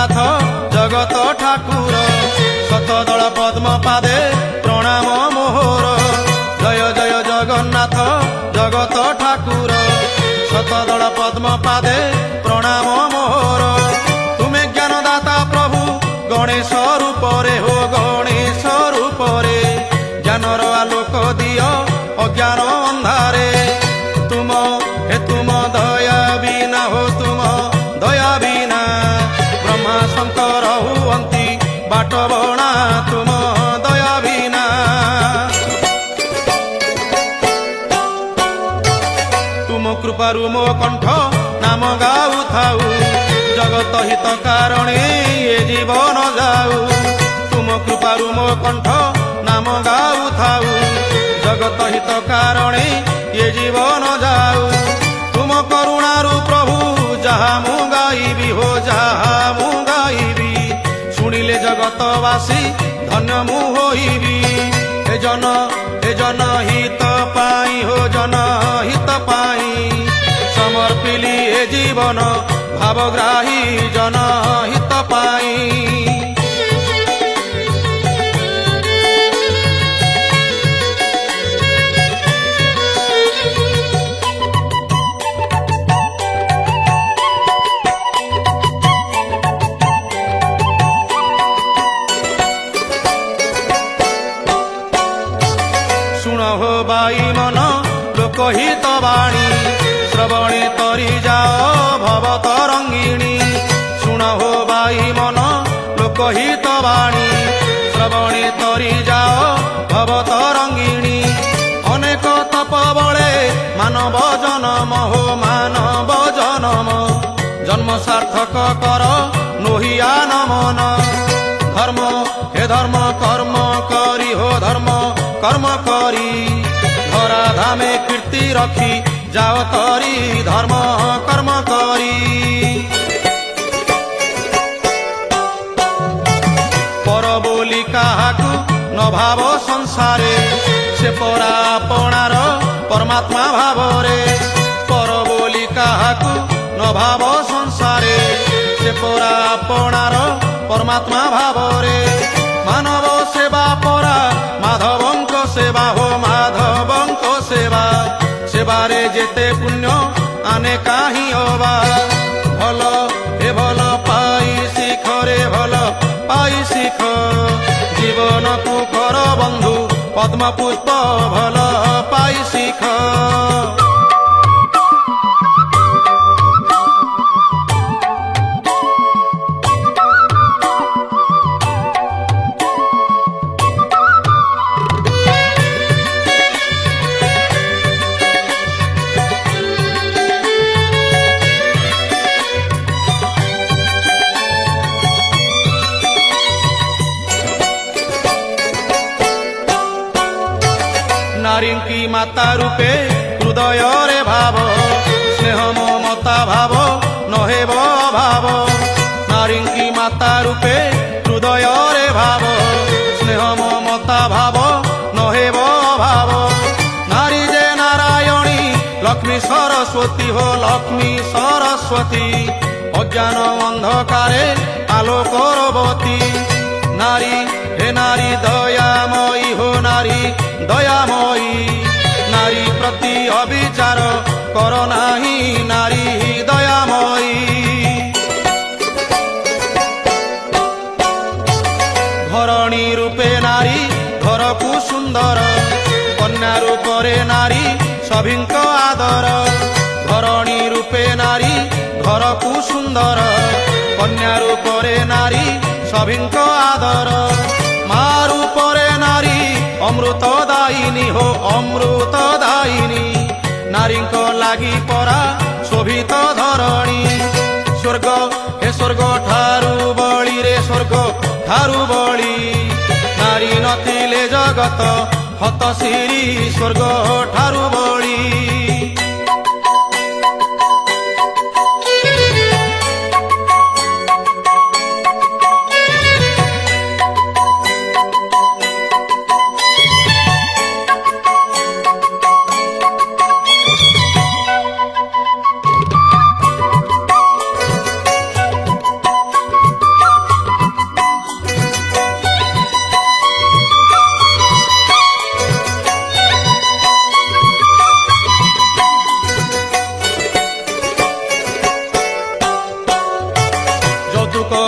ଜଗନ୍ନାଥ ଜଗତ ଠାକୁର ଶତଦଳ ପଦ୍ମ ପାଦେ ପ୍ରଣାମ ମୋହର। ଜୟ ଜୟ ଜଗନ୍ନାଥ ଜଗତ ଠାକୁର ଶତଦଳ ପଦ୍ମ ପାଦେ ପ୍ରଣାମ ମୋହର। ତୁମେ ଜ୍ଞାନଦାତା ପ୍ରଭୁ ଗଣେଶ ରୂପରେ ହୋ ଗଣେଶ ରୂପରେ ଜ୍ଞାନର ଆଲୋକ ଦିଅ ଅଜ୍ଞାନ ଅନ୍ଧାରେ। ତୁମ ଦୟା ବିନା ହୋ ତୁମ ଦୟା ବିନା ବ୍ରହ୍ମା ଶଙ୍କର ହୁଅନ୍ତି ବାଟ ବଣା ତୁମ ଦୟା ବିନା। ତୁମ କୃପାରୁ ମୋ କଣ୍ଠ ନାମ ଗାଉଥାଉ ଜଗତ ହିତ କାରଣେ ଏ ଜୀବନ ଯାଉ। ତୁମ କୃପାରୁ ମୋ କଣ୍ଠ ନାମ ଗାଉଥାଉ ଜଗତ ହିତ କାରଣେ ଏ ଜୀବନ ଯାଉ। ତୁମ କରୁଣାରୁ ପ୍ରଭୁ ଯାହା ମୁଁ ଗାଇବି ହୋ ଯାହା ମୁଁ ଗାଇବି ଶୁଣିଲେ ଜଗତବାସୀ ଧନ୍ୟ ମୁଁ ହୋଇବି। ଏ ଜନ ହିତ ପାଇଁ ହୋ ଜନ ହିତ ପାଇଁ ସମର୍ପିଲି ଏ ଜୀବନ ଭାବଗ୍ରାହୀ ଜନ ହିତ ପାଇଁ। ଶୁଣ ହୋ ବାଇ ମନ ଲୋକହିତ ବାଣୀ ଶ୍ରବଣେ ତରି ଯାଅ ଭବ ତରଙ୍ଗିଣୀ। ଶୁଣ ହୋ ବାଇ ମନ ଲୋକହିତ ବାଣୀ ଶ୍ରବଣେ ତରି ଯାଅ ଭବ ତରଙ୍ଗିଣୀ। ଅନେକ ତପ ବଳେ ମାନବ ଜନମ ହୋ ମାନବ ଜନମ ଜନ୍ମ ସାର୍ଥକ କର ନୋହିଆ ନମନ। ଧର୍ମ ହେ ଧର୍ମ କର୍ମ କରି ହୋ ଧର୍ମ কর্ম করি ধরা ধামে কীর্তি রখি যাও তরি ধর্ম কর্ম করি। পর বলি কাহাকু ন ভাব সংসারে সে পরা আপনার পরমাত্মা ভাবরে। পর বলি কাহাকু ন ভাব সংসারে সে পরা আপনার পরমাত্মা ভাবরে। মানব সেবা পরা মাধবঙ্ক সেবা হো মাধবঙ্ক সেবা সেবারে যেতে পুণ্য আনে কাহি অবা। ভাল এ ভাল পাই শিখরে ভাল পাই শিখ জীবনকু কর বন্ধু পদ্ম পুষ্প ভাল পাই শিখ। নারীঙ্কি মাতা রূপে হৃদয়রে ভাব স্নেহ মমতা ভাব নহেব ভাব। নারীঙ্কি মাতা রূপে হৃদয়রে ভাব স্নেহ মমতা ভাব নহেব ভাব। নারী যে নারায়ণী লক্ষ্মী সরস্বতী হো লক্ষ্মী সরস্বতী অজ্ঞান অন্ধকারে আলোকরবতী। নারী হে নারী দয়াময়ী হো নারী দয়াময়ী নারী প্রতি অবিচার কর নাহি নারী দয়াময়ী। ঘরণী রূপে নারী ঘরকু সুন্দর কন্যা রূপরে নারী সভিঙ্ক আদর। ঘরণী রূপে নারী ঘরকু সুন্দর কন্যা রূপরে নারী সভিঙ্ক আদর। মা রূপরে নারী অমৃত দায়িনী হো অমৃত দায়িনী নারীঙ্ক লাগি পরা শোভিত ধরণী। স্বর্গ হে স্বর্গ ঠারু বଳି রে স্বর্গ ঠারু বଳି নারী নথিলে জগত হত শ্রী স্বর্গ ঠারু বଳି।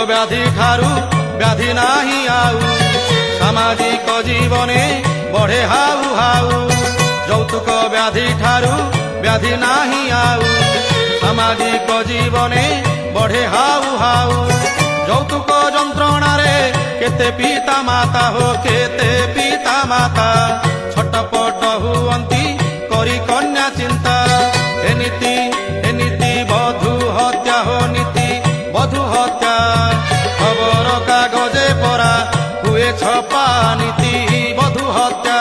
व्याधि ठारू व्याधि नाही आउ सामाजिक जीवने बढ़े हाउ हाउ যৌতুক व्याधि ठारू व्याधि नाही आउ सामाजिक जीवने बढ़े हाउ हाउ যৌতুক যন্ত্রণারে केते पिता माता हो केते पिता माता छटपट हुअंती करी कन्या चिंता एनीति बधू हत्या हो नीति बधू हत्या खबर कागजे परा हुए छपा नीति बधू हत्या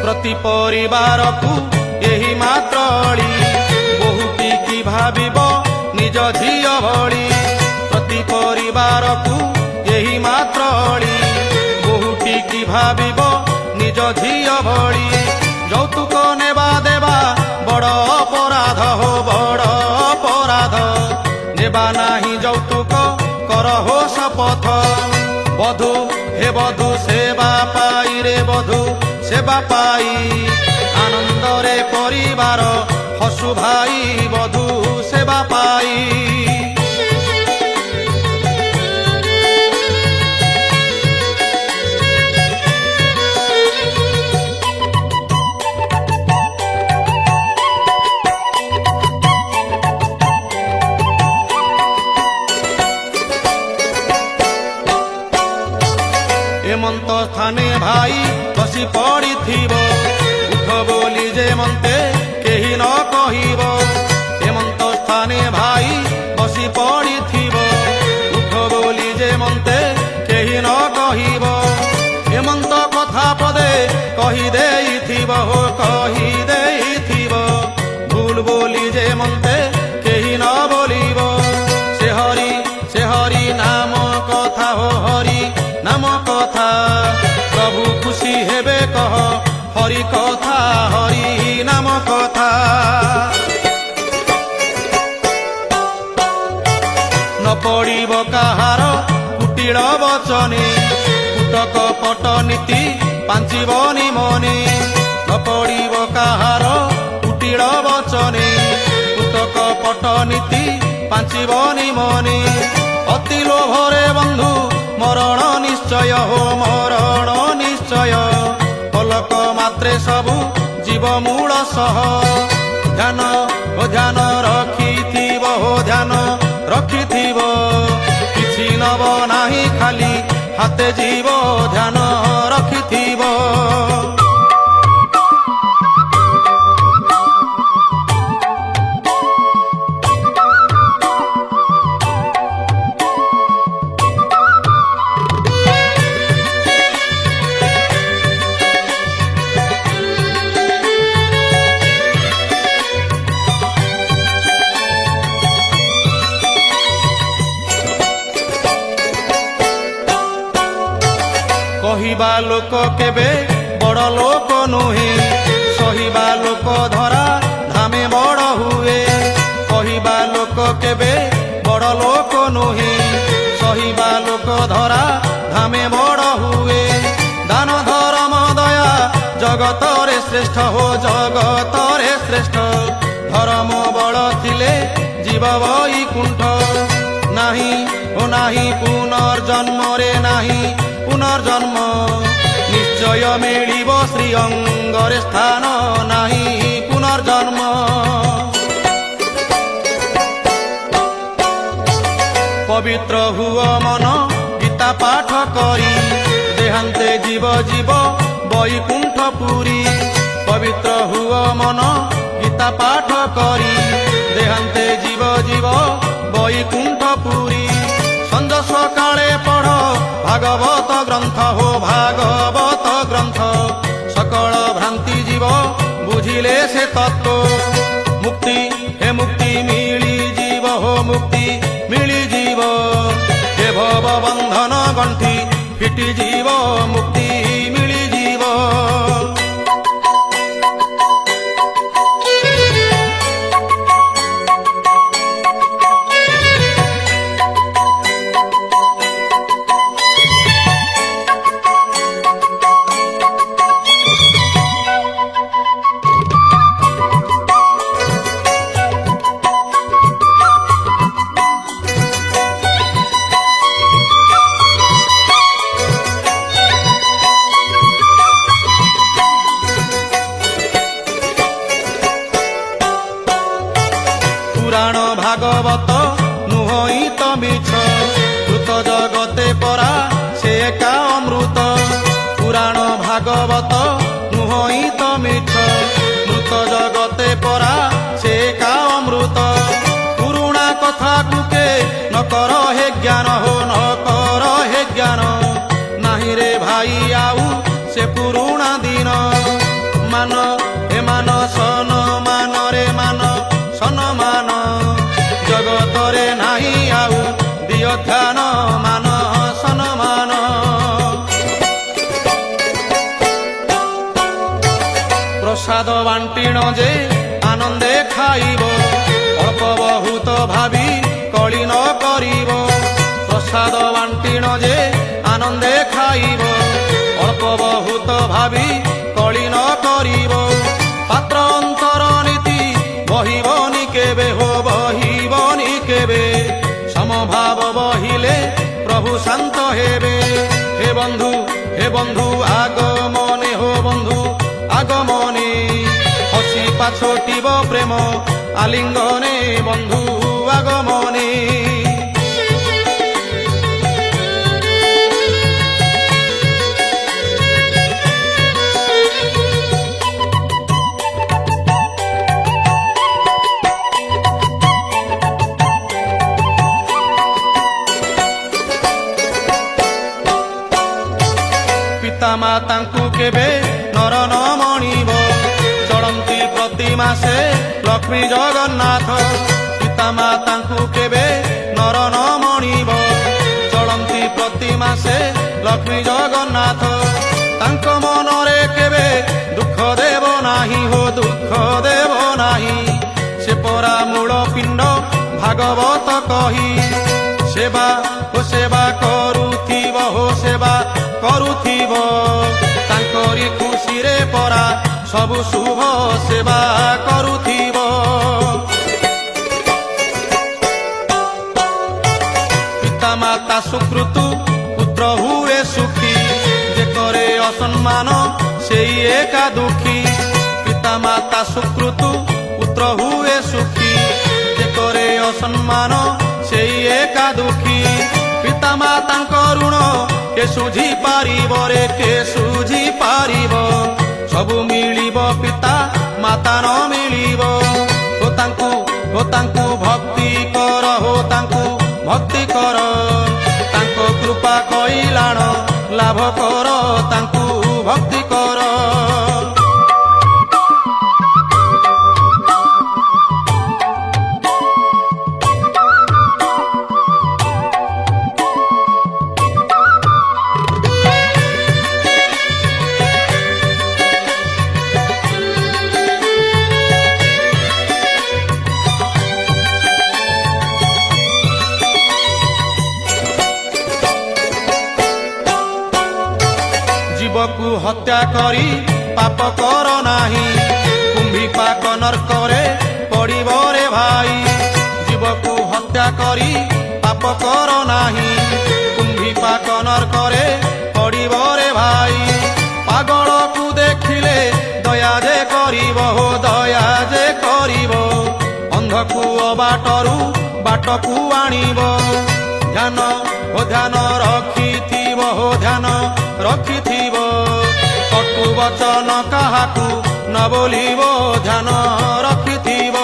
प्रति परिवार को यही मात्र अली बहुटी की भाविब निज झियो भली प्रति परिवार को यही मात्र अली बहुटी की भाविब निज झियो भली যৌতুক नेबा देबा बड़ अपराध हो बड़ अपराध नेबा नाही যৌতুক कर हो शपथ बधू हे बधू सेवा पाई रे बधू सेवा पाई आनंद रे परिवार हसु भाई बधू सेवा पाई हेमंत स्थाने भाई बसी पड़ी उठ बोली जे मनते केही न कहिब हेमंत स्थाने भाई बसी पड़ी उठ बोली जे मनते केही न कहिब हेमंत कथा पदे कही देइथिब हो कही देइथिब भूल बोली जे मनते केही न बोलिब से हरि नाम कथा हो हरि नाम कथा प्रभु खुशी हेबे कह हरि कथा हरि नाम कथा न पड़िब काहार कुटिल वचने कुटक पट नीति पांचिबनि मने न पड़िब काहार कुटिल वचने कुटक पट नीति पांचिबनि मने अति लोभरे बंधु मरण निश्चय हो मरण निश्चय पलक मात्रे सबु जीव मूल सह ध्यान हो ध्यान रखिथिब हो ध्यान रखिथिब किछि नब नाही खाली हाते जीव ध्यान रखिथिब कहिबा लोक केबे बड़ लोक नुहे सहिबा लोक धरा धामे बड़ हुए कहिबा लोक केबे बड़ लोक नुहे सहिबा लोक धरा धामे बड़ हुए दान धर्म दया जगत रे श्रेष्ठ हो जगत रे श्रेष्ठ धर्म बड़ थिले जीव वैकुंठ नाही ओ नाही पुनर्जन्म रे नाही पुनर्जन्म निश्चय मिलिब श्री अंगरे स्थान नाही पुनर्जन्म पवित्र हुआ मन गीता पाठ करी देहांते जीव जीव वैकुंठपुरी पवित्र हुआ मन गीता पाठ करी देहांते जीव जीव वैकुंठपुरी संज सकाळे पढ़ भागवत ग्रंथ हो भागवत ग्रंथ सकल भ्रांति जीव बुझिले से तत्व मुक्ति हे मुक्ति मिली जीव हो मुक्ति मिली जीव हे भव बंधन गंठी फिटी जीव मुक्ति मिली जीव ভাগবত নুহই তো মিছ কৃত জগতে পরা সে একা অমৃত পুরাণ ভাগবত নুহই তো মিছ মৃত জগতে পরা সে একা অমৃত পুরুণা কথা কুকে ন কর হে জ্ঞান হো ন কর হে জ্ঞান নাহি রে ভাই আউ সে পুরুণা দিন মান হে মান সন মান রে মান সন মান জগতরে নাহি আউ দিয় ধ্যান মান সন মান প্রসাদ বাଣ୍ଟିଣ যে আনন্দে খাইব অল্প বহুত ভাবি কଳି ন করিব প্রসাদ বাଣ୍ଟିଣ যে আনন্দে খাইব অল্প বহুত ভাবি কଳି ন করিব পাত্র অন্তর নীতি বহিবনি কেবে হো বহিবনি কেবে সমভাব বহিলে প্রভু শান্ত হেবে হে বন্ধু আগমনে হো বন্ধু আগমনে হসি পাছটিব প্রেম আলিঙ্গনে বন্ধু আগমনে পিতা মাতাଙ୍କୁ কেবে নর ন মণিব চলନ୍ତି প্রতি মাসে লক্ষ্মী জগন্নাথ পিতা মাতাଙ୍କୁ কেবে নর ন মণিব চলନ୍ତି প্রতি মাসে লক্ষ্মী জগন্নাথ তাଙ୍କ মନରେ কেবে দুঃখ দেব ନାହିଁ হো দুঃখ দেব ନାହିଁ সে পরা মূଳ পিণ্ড ভাগবত কহি সেবা ও সেবা କରୁଥିବ হো সেবা କରୁଥିବ ତାଙ୍କରି ଖୁସିରେ ପରା ସବୁ ଶୁଭ ସେବା କରୁଥିବ ପିତା ମାତା ସୁକୃତୁ ପୁତ୍ର ହୁଏ ସୁଖୀ ଯେ କରେ ଅସମ୍ମାନ ସେଇ ଏକା ଦୁଃଖୀ ପିତା ମାତା ସୁକୃତୁ ପୁତ୍ର ହୁଏ ସୁଖୀ ଯେ କରେ ଅସମ୍ମାନ ସେଇ ଏକା ଦୁଃଖୀ ପିତା ମାତାଙ୍କ ଋଣ কে সুঝি পারিব রে কে সুঝি পারিব সবু মিলিব পিতা মাতা ন মিলিব হো তাঙ্কু ভক্তি কর হো তাঙ্কু ভক্তি কর তাঙ্ক কৃপা কইলাণ লাভ কর তাঙ্কু ভক্তি কর জীবকু হত্যা করি পাপ কর নাহি কুম্ভী পাক নরকরে পড়িব রে ভাই জীবকু হত্যা করি পাপ কর নাহি কুম্ভী পাক নরকরে পড়িব রে ভাই পাগলকু দেখিলে দয়া যে করিব হো দয়া যে করিব অন্ধকু অবাটরু বাটকু আনিব ধ্যান ও ধ্যান রখিথিব হো ধ্যান রখিথিব কটু বচন কাহাকু ন বলিব ধ্যান রখিথিব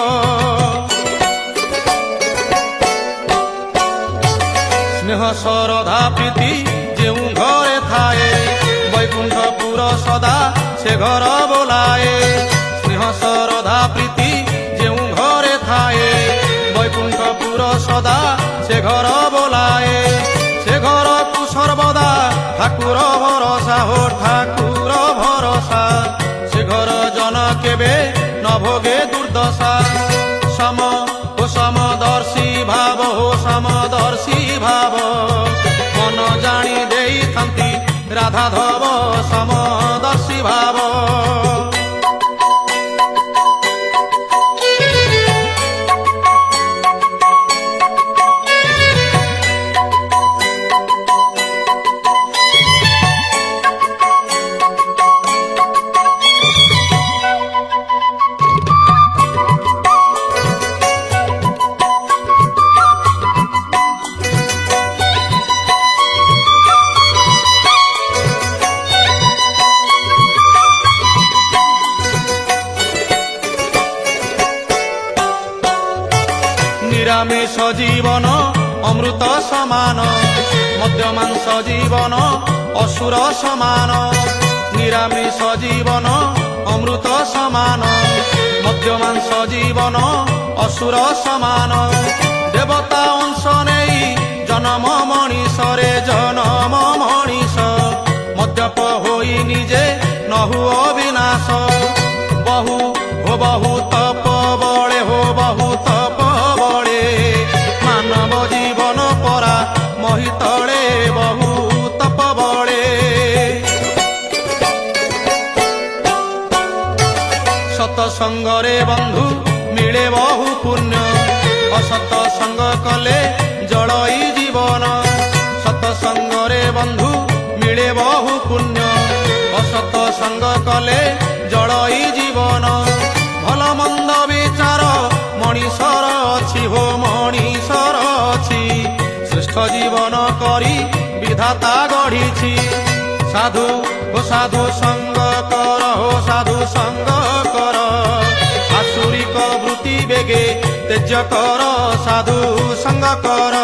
স্নেহ শ্রদ্ধা প্রীতি যেউ ঘরে থায়ে বৈকুণ্ঠপুর সদা সে ঘর বোলায়ে স্নেহ শ্রদ্ধা প্রীতি যেউ ঘরে থায়ে বৈকুণ্ঠপুর সদা সে ঘর বোলায়ে সে ঘরকু সর্বদা ঠাকুর ভরসা হো ঠাকুর ভরসা সে ঘর জন কেবে ন ভোগে দুর্দশা সম ও সমদর্শী ভাব হো সমদর্শী ভাব মন জানি দেইথাନ୍ତି রাধাধব সমদর্শী ভাব ନିରାମିଷ ଜୀବନ ଅମୃତ ସମାନ, ମଦ୍ୟ ମାଂସ ଜୀବନ ଅସୁର ସମାନ। ନିରାମିଷ ଜୀବନ ଅମୃତ ସମାନ, ମଦ୍ୟ ମାଂସ ଜୀବନ ଅସୁର ସମାନ। ଦେବତା ଅଂଶ ନେଇ ଜନମ ମଣିଷରେ ଜନମ ମଣିଷ, ମଦ୍ୟପ ହୋଇ ନିଜେ ନହୁ ଅବିନାଶ। ବହୁ ତପ ବଳେ ବହୁ ତପ ବଳେ, ମାନବ ଜୀବନ ପରା ମହିତଳେ ବହୁ ତପ ବଳେ। ସତସଙ୍ଗରେ ବନ୍ଧୁ ମିଳେ ବହୁ ପୁଣ୍ୟ, ଅସତ ସଙ୍ଗ କଲେ ଜଳଇ ଜୀବନ। ସତସଙ୍ଗରେ ବନ୍ଧୁ ମିଳେ ବହୁ ପୁଣ୍ୟ, ଅସତ ସଙ୍ଗ କଲେ ଜଳଇ ଜୀବନ। ଭଲ ମନ୍ଦ ବିଚାର ମଣିଷର ଅଛି ହୋ ମଣିଷର ଅଛି, ଶ୍ରେଷ୍ଠ ଜୀବନ କରି ବିଧାତା ଗଢ଼ିଛି। ସାଧୁ ଓ ସାଧୁ ସଙ୍ଗ କର ହୋ ସାଧୁ ସଙ୍ଗ କର, ଆସୁରିକ ବୃତ୍ତି ବେগে ତେଜ କର ସାଧୁ ସଙ୍ଗ କର।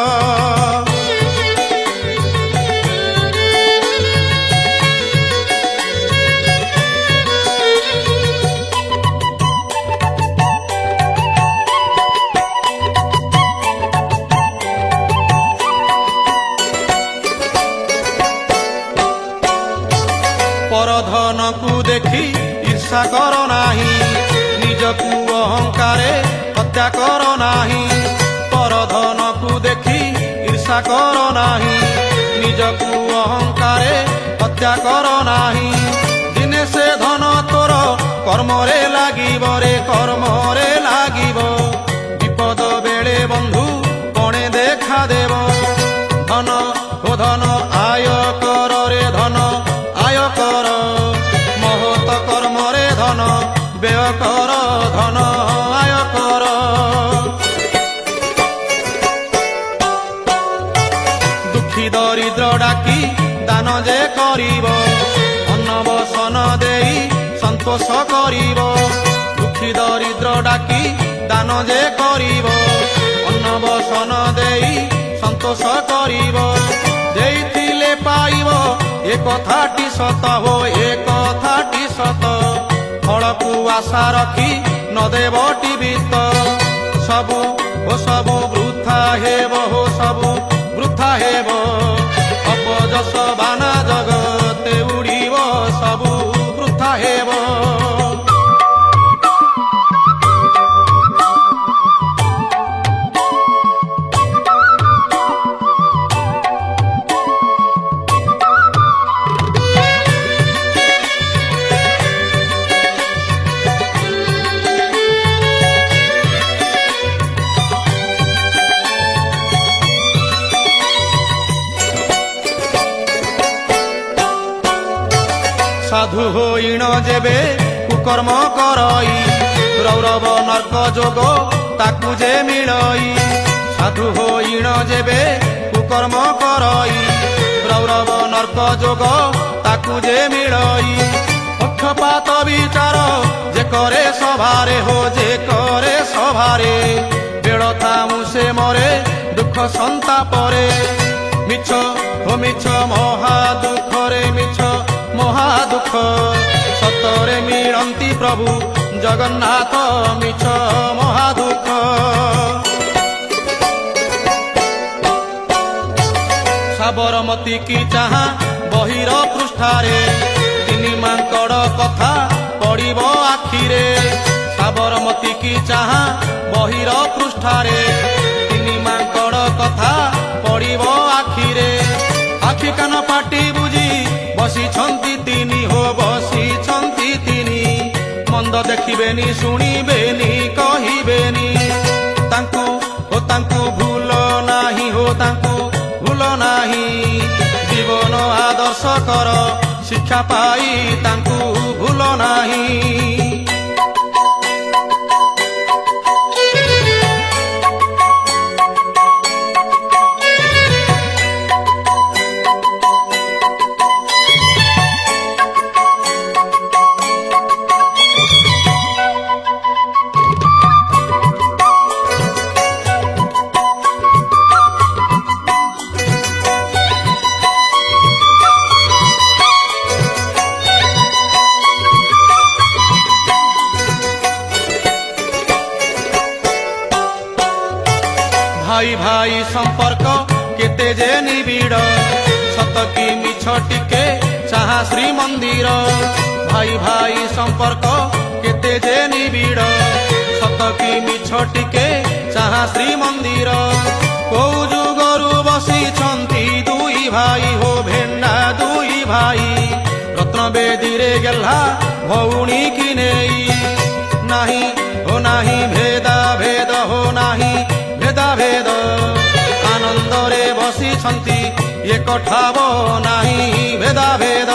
ପରଧନକୁ ଦେଖି ଈର୍ଷା କର ନାହିଁ, ନିଜକୁ ଅହଙ୍କାରେ ହତ୍ୟା କର ନାହିଁ। ପରଧନକୁ ଦେଖି ଈର୍ଷା କର ନାହିଁ, ନିଜକୁ ଅହଙ୍କାରେ ହତ୍ୟା କର ନାହିଁ। ଦିନେ ସେ ଧନ ତୋର କର୍ମରେ ଲାଗିବ ରେ କର୍ମରେ ଲାଗିବ, ବିପଦ ବେଳେ ବନ୍ଧୁ କଣେ ଦେଖା ଦେବ। ଧନ ଓ ଧନ ଆୟ କର ରେ ଧନ ଆୟ କର, ମହତ କର୍ମରେ ଧନ ବ୍ୟୟ କର ଧନ ଆୟ କର। ଦୁଃଖୀ ଦରିଦ୍ର ଡାକି ଦାନ ଯେ କରିବ, ଅନ୍ନବସନ ଦେଇ ସନ୍ତୋଷ କରିବ। ଦୁଃଖୀ ଦରିଦ୍ର ଡାକି ଦାନ ଯେ କରିବ, ଅନ୍ନବସନ ଦେଇ ସନ୍ତୋଷ କରିବ। ଦେଇଥିଲେ ପାଇବ ଏ କଥାଟି ସତ ହୋ ଏ କଥାଟି ସତ, ଫଳକୁ ଆଶା ରଖି ନ ଦେବଟି ବିତ। ସବୁ ଓ ସବୁ ବୃଥା ହେବ ହୋ ସବୁ ବୃଥା ହେବ, ଅପଯଶ ବାନା ଜଗତେ ଉଡ଼ିବ ସବୁ ବୃଥା ହେବ। ସାଧୁ ହୋଇଣ ଯେବେ କୁକର୍ମ କରଇ, ରୌରବ ନର୍କ ଯୋଗ ତାକୁ ଯେ ମିଳଇ। ସାଧୁ ହୋଇଣ ଯେବେ କୁକର୍ମ କରଇ, ରୌରବ ନର୍କ ଯୋଗ ତାକୁ ଯେ ମିଳଇ। ପକ୍ଷପାତ ବିଚାର ଯେ କରେ ସଭାରେ ହୋ ଯେ କରେ ସଭାରେ, ବେଳ ଥାଉ ସେ ମରେ ଦୁଃଖ ସନ୍ତାପରେ। ମିଛ ଓ ମିଛ ମହା ଦୁଃଖରେ ମିଛ ମହା ଦୁଃଖ, ସତରେ ମିଳନ୍ତି ପ୍ରଭୁ ଜଗନ୍ନାଥ ମିଛ ମହା ଦୁଃଖ। ସାବରମତୀ କି ଚାହା ବହିର ପୃଷ୍ଠାରେ, ତିନି ମାଙ୍କଡ଼ କଥା ପଡ଼ିବ ଆଖିରେ। ସାବରମତୀ କି ଚାହା ବହିର ପୃଷ୍ଠାରେ, ତିନି ମାଙ୍କଡ଼ କଥା ପଡ଼ିବ ଆଖିରେ। ଆଖି କାନ ପାଟି ବୁଝି ବସିଛନ୍ତି ତିନି ହୋ ବସିଛନ୍ତି ତିନି, ମନ୍ଦ ଦେଖିବେନି ଶୁଣିବେନି କହିବେନି। ତାଙ୍କୁ ଓ ତାଙ୍କୁ ଭୁଲ ନାହିଁ ହୋ ତାଙ୍କୁ ଭୁଲ ନାହିଁ, ଜୀବନ ଆଦର୍ଶ କର ଶିକ୍ଷା ପାଇ ତାଙ୍କୁ ଭୁଲ ନାହିଁ। भाई भाई संपर्क केते जे निबिड़ सत की मिछ टिके चाहा श्रीमंदिर भाई भाई संपर्क केते जे निबिड़ सत की मिछ टिके चाहा श्रीमंदिर को जुगरु बसिछंती दुई भाई हो भेंडा दुई भाई रत्न बेदी रे गेल्हा भौणी की नेई नाही हो नाही भेदा भेद हो नाही भेदा भेद आनंद रे बसिछंती एक ठाव नाही भेदा भेद।